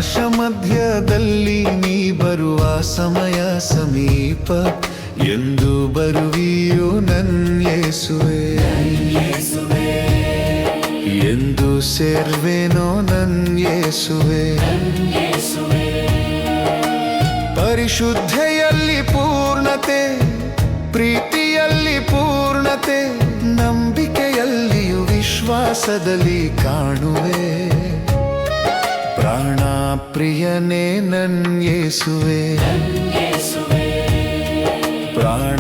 ಆಕಾಶ ಮಧ್ಯದಲ್ಲಿ ನೀ ಬರುವ ಸಮಯ ಸಮೀಪ ಎಂದು ಬರುವಿಯೋ ನನ್ನ ಯೇಸುವೆ ಎಂದು ಸೇರ್ವೇನೋ ನನ್ನ ಯೇಸುವೆ ಪರಿಶುದ್ಧೆಯಲ್ಲಿ ಪೂರ್ಣತೆ ಪ್ರೀತಿಯಲ್ಲಿ ಪೂರ್ಣತೆ ನಂಬಿಕೆಯಲ್ಲಿಯೂ ವಿಶ್ವಾಸದಲ್ಲಿ ಕಾಣುವೆ ಪ್ರಾಣ ಪ್ರಿಯನೇ ನನ್ನ ಯೇಸುವೆ ಪ್ರಾಣ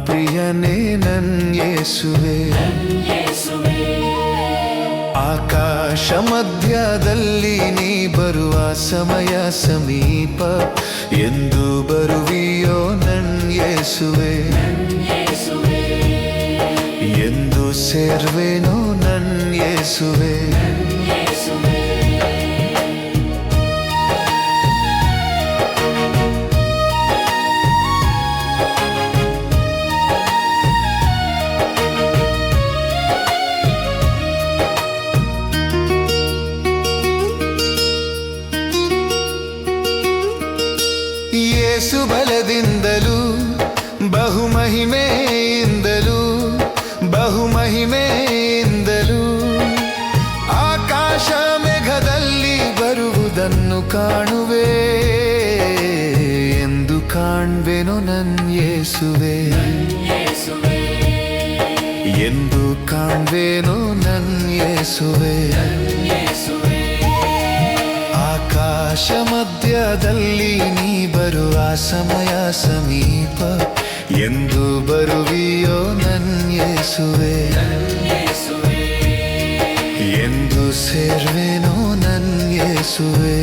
ಪ್ರಿಯನೇ ನನ್ನ ಯೇಸುವೆ ಆಕಾಶ ಮಧ್ಯದಲ್ಲಿ ನೀ ಬರುವ ಸಮಯ ಸಮೀಪ ಎಂದು ಬರುವಿಯೋ ನನ್ನ ಯೇಸುವೆ ಎಂದು ಸೇರ್ವೇನೋ ನನ್ನ ಯೇಸುವೆ ಯೇಸು ಬಲದಿಂದಲೂ ಬಹುಮಹಿಮೆಯಿಂದಲೂ ಬಹುಮಹಿಮೆಯಿಂದಲೂ ಆಕಾಶ ಮೇಘದಲ್ಲಿ ಬರುವುದನ್ನು ಕಾಣುವೆ ಎಂದು ಕಾಣ್ವೆನೋ ನನ್ನ ಯೇಸುವೆ ಎಂದು ಕಾಣ್ವೆನೋ ನನ್ನ ಯೇಸುವೆ ಆಕಾಶ ಮಧ್ಯದಲ್ಲಿ ನೀ ಬರುವ ಸಮಯ ಸಮೀಪ ಎಂದು ಬರುವಿಯೋ ನನ್ನ ಯೇಸುವೆ ಎಂದು ಸೇರ್ವೇನೋ ನನ್ನ ಯೇಸುವೆ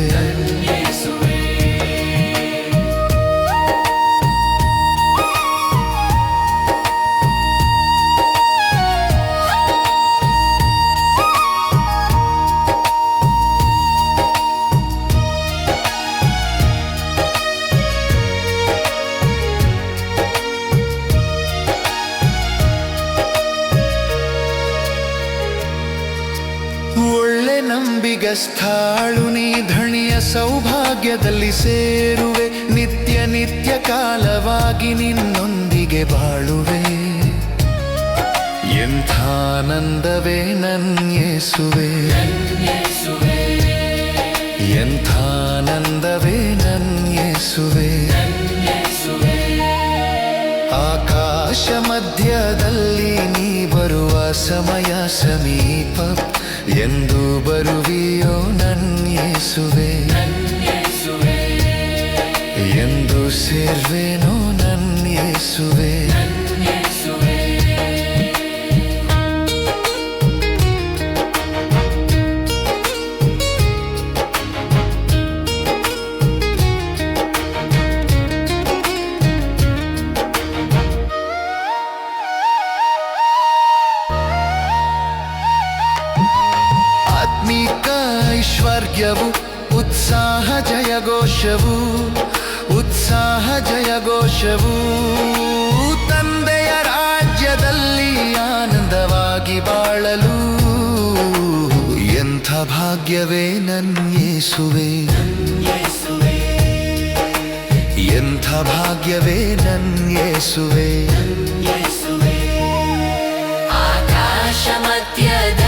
ಒಳ್ಳೆ ನಂಬಿಗಸ್ಥಾಳು ನೀ ಧಣಿಯ ಸೌಭಾಗ್ಯದಲ್ಲಿ ಸೇರುವೆ ನಿತ್ಯ ನಿತ್ಯ ಕಾಲವಾಗಿ ನಿನ್ನೊಂದಿಗೆ ಬಾಳುವೆ ಎಂಥ ಆನಂದವೇ ನನ್ನ ಯೇಸುವೆ ಎಂಥ ಆನಂದವೇ ನನ್ನ ಯೇಸುವೆ ಆಕಾಶ ಮಧ್ಯದಲ್ಲಿ ನೀ ಬರುವ ಸಮಯ ಸಮೀಪ ಎಂದು ಬರುವಿಯೋ ನನ್ನ ಯೇಸುವೆ ಎಂದು ಸೇರ್ವೇನೋ ನನ್ನ ಯೇಸುವೆ ಆತ್ಮಿಕ ಐಶ್ವರ್ಯವು ಉತ್ಸಾಹ ಜಯಘೋಷವು ಉತ್ಸಾಹ ಜಯಘೋಷವು ತಂದೆಯ ರಾಜ್ಯದಲ್ಲಿ ಆನಂದವಾಗಿ ಬಾಳಲು ಎಂಥ ಭಾಗ್ಯವೇ ನನ್ನ ಯೇಸುವೆ ಎಂಥ ಭಾಗ್ಯವೇ ನನ್ನ ಯೇಸುವೆ ಆಕಾಶ ಮಧ್ಯದ